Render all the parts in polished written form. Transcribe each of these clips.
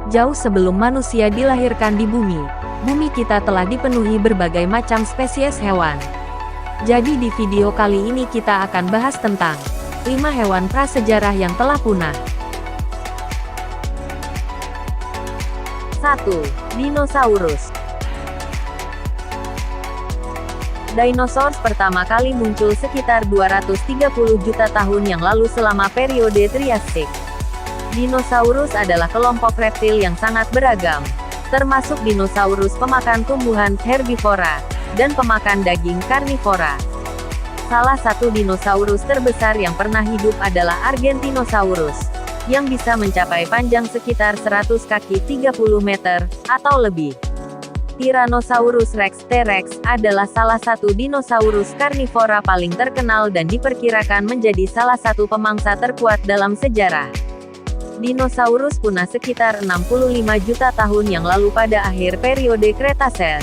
Jauh sebelum manusia dilahirkan di bumi, bumi kita telah dipenuhi berbagai macam spesies hewan. Jadi di video kali ini kita akan bahas tentang 5 hewan prasejarah yang telah punah. 1. Dinosaurus. Dinosaurus pertama kali muncul sekitar 230 juta tahun yang lalu selama periode Triasik. Dinosaurus adalah kelompok reptil yang sangat beragam, termasuk dinosaurus pemakan tumbuhan herbivora, dan pemakan daging karnivora. Salah satu dinosaurus terbesar yang pernah hidup adalah Argentinosaurus, yang bisa mencapai panjang sekitar 100 kaki 30 meter, atau lebih. Tyrannosaurus Rex T-Rex adalah salah satu dinosaurus karnivora paling terkenal dan diperkirakan menjadi salah satu pemangsa terkuat dalam sejarah. Dinosaurus punah sekitar 65 juta tahun yang lalu pada akhir periode Cretaceous,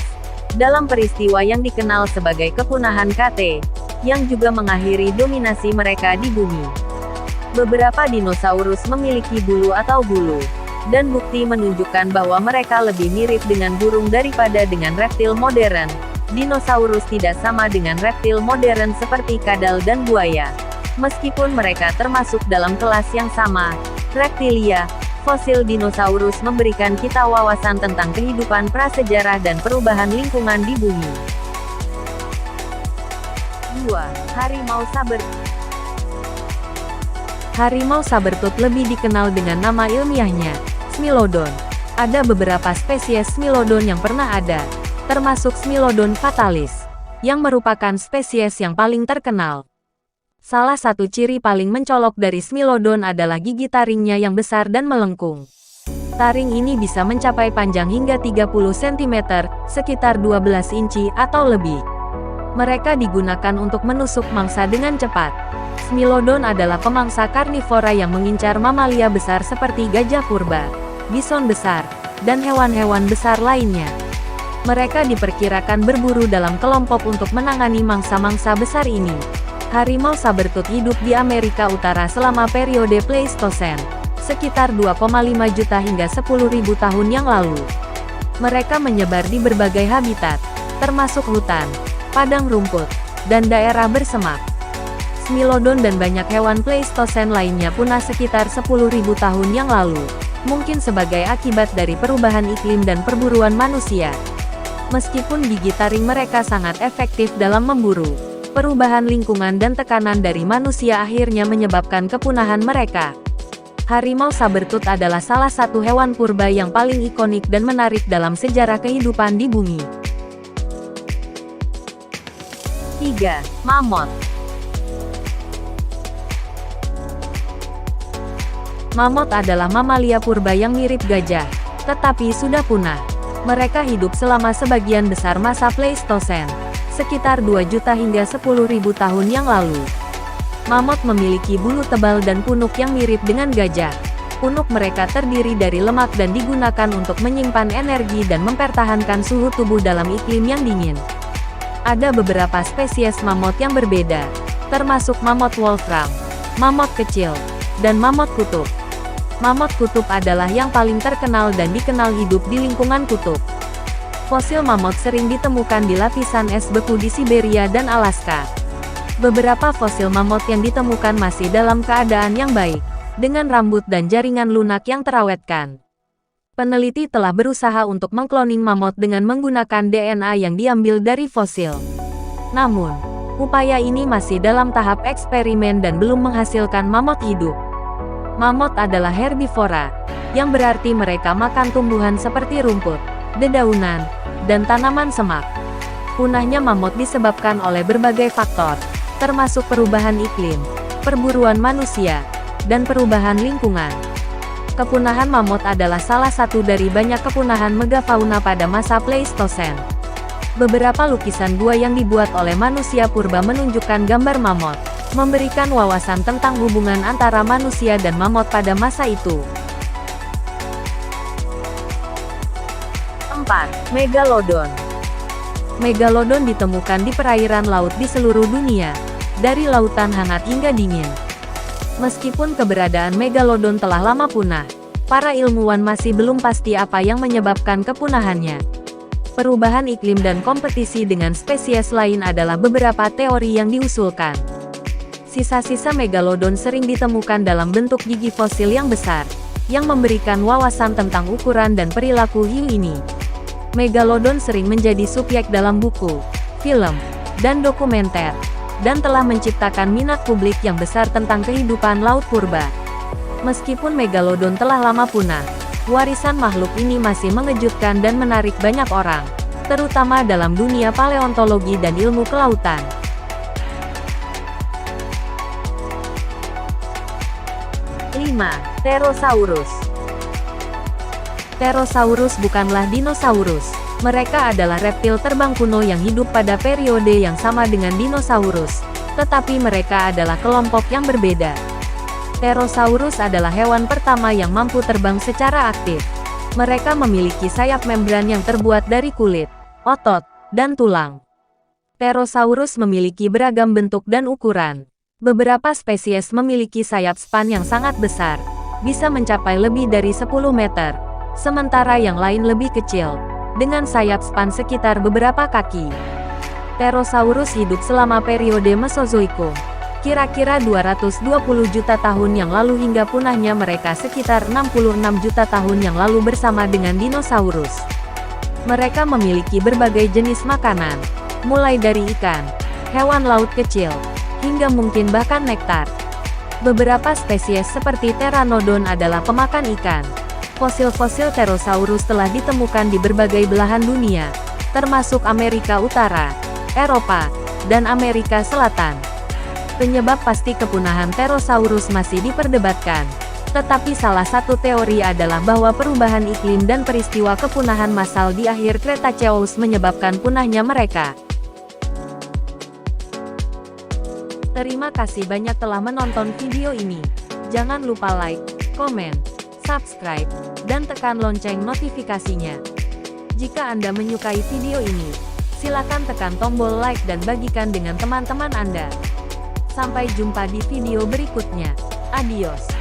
dalam peristiwa yang dikenal sebagai kepunahan KT, yang juga mengakhiri dominasi mereka di bumi. Beberapa dinosaurus memiliki bulu atau bulu, dan bukti menunjukkan bahwa mereka lebih mirip dengan burung daripada dengan reptil modern. Dinosaurus tidak sama dengan reptil modern seperti kadal dan buaya. Meskipun mereka termasuk dalam kelas yang sama, reptilia, fosil dinosaurus memberikan kita wawasan tentang kehidupan prasejarah dan perubahan lingkungan di bumi. 2. Harimau sabertooth. Harimau sabertooth lebih dikenal dengan nama ilmiahnya, Smilodon. Ada beberapa spesies Smilodon yang pernah ada, termasuk Smilodon fatalis, yang merupakan spesies yang paling terkenal. Salah satu ciri paling mencolok dari Smilodon adalah gigi taringnya yang besar dan melengkung. Taring ini bisa mencapai panjang hingga 30 cm, sekitar 12 inci atau lebih. Mereka digunakan untuk menusuk mangsa dengan cepat. Smilodon adalah pemangsa karnivora yang mengincar mamalia besar seperti gajah purba, bison besar, dan hewan-hewan besar lainnya. Mereka diperkirakan berburu dalam kelompok untuk menangani mangsa-mangsa besar ini. Harimau sabertooth hidup di Amerika Utara selama periode Pleistosen, sekitar 2,5 juta hingga 10.000 tahun yang lalu. Mereka menyebar di berbagai habitat, termasuk hutan, padang rumput, dan daerah bersemak. Smilodon dan banyak hewan Pleistosen lainnya punah sekitar 10.000 tahun yang lalu, mungkin sebagai akibat dari perubahan iklim dan perburuan manusia. Meskipun gigi taring mereka sangat efektif dalam memburu, perubahan lingkungan dan tekanan dari manusia akhirnya menyebabkan kepunahan mereka. Harimau sabertooth adalah salah satu hewan purba yang paling ikonik dan menarik dalam sejarah kehidupan di bumi. 3. Mammoth. Mammoth adalah mamalia purba yang mirip gajah, tetapi sudah punah. Mereka hidup selama sebagian besar masa Pleistosen, sekitar 2 juta hingga 10.000 tahun yang lalu. Mammoth memiliki bulu tebal dan punuk yang mirip dengan gajah. Punuk mereka terdiri dari lemak dan digunakan untuk menyimpan energi dan mempertahankan suhu tubuh dalam iklim yang dingin. Ada beberapa spesies mammoth yang berbeda, termasuk mammoth wolfram, mammoth kecil, dan mammoth kutub. Mammoth kutub adalah yang paling terkenal dan dikenal hidup di lingkungan kutub. Fosil mammoth sering ditemukan di lapisan es beku di Siberia dan Alaska. Beberapa fosil mammoth yang ditemukan masih dalam keadaan yang baik, dengan rambut dan jaringan lunak yang terawetkan. Peneliti telah berusaha untuk mengkloning mammoth dengan menggunakan DNA yang diambil dari fosil. Namun, upaya ini masih dalam tahap eksperimen dan belum menghasilkan mammoth hidup. Mammoth adalah herbivora, yang berarti mereka makan tumbuhan seperti rumput, dedaunan, dan tanaman semak. Punahnya mammoth disebabkan oleh berbagai faktor, termasuk perubahan iklim, perburuan manusia, dan perubahan lingkungan. Kepunahan mammoth adalah salah satu dari banyak kepunahan megafauna pada masa Pleistosen. Beberapa lukisan gua yang dibuat oleh manusia purba menunjukkan gambar mammoth, memberikan wawasan tentang hubungan antara manusia dan mammoth pada masa itu. 4. Megalodon. Megalodon ditemukan di perairan laut di seluruh dunia, dari lautan hangat hingga dingin. Meskipun keberadaan Megalodon telah lama punah, para ilmuwan masih belum pasti apa yang menyebabkan kepunahannya. Perubahan iklim dan kompetisi dengan spesies lain adalah beberapa teori yang diusulkan. Sisa-sisa megalodon sering ditemukan dalam bentuk gigi fosil yang besar, yang memberikan wawasan tentang ukuran dan perilaku hiu ini. Megalodon sering menjadi subjek dalam buku, film, dan dokumenter, dan telah menciptakan minat publik yang besar tentang kehidupan laut purba. Meskipun megalodon telah lama punah, warisan makhluk ini masih mengejutkan dan menarik banyak orang, terutama dalam dunia paleontologi dan ilmu kelautan. 5. Pterosaurus. Pterosaurus bukanlah dinosaurus. Mereka adalah reptil terbang kuno yang hidup pada periode yang sama dengan dinosaurus, tetapi mereka adalah kelompok yang berbeda. Pterosaurus adalah hewan pertama yang mampu terbang secara aktif. Mereka memiliki sayap membran yang terbuat dari kulit, otot, dan tulang. Pterosaurus memiliki beragam bentuk dan ukuran. Beberapa spesies memiliki sayap span yang sangat besar, bisa mencapai lebih dari 10 meter, sementara yang lain lebih kecil, dengan sayap span sekitar beberapa kaki. Pterosaurus hidup selama periode Mesozoikum, kira-kira 220 juta tahun yang lalu hingga punahnya mereka sekitar 66 juta tahun yang lalu bersama dengan dinosaurus. Mereka memiliki berbagai jenis makanan, mulai dari ikan, hewan laut kecil, hingga mungkin bahkan nektar. Beberapa spesies seperti Pteranodon adalah pemakan ikan. Fosil-fosil Pterosaurus telah ditemukan di berbagai belahan dunia, termasuk Amerika Utara, Eropa, dan Amerika Selatan. Penyebab pasti kepunahan Pterosaurus masih diperdebatkan, tetapi salah satu teori adalah bahwa perubahan iklim dan peristiwa kepunahan massal di akhir Cretaceous menyebabkan punahnya mereka. Terima kasih banyak telah menonton video ini. Jangan lupa like, komen, subscribe, dan tekan lonceng notifikasinya. Jika Anda menyukai video ini, silakan tekan tombol like dan bagikan dengan teman-teman Anda. Sampai jumpa di video berikutnya. Adios.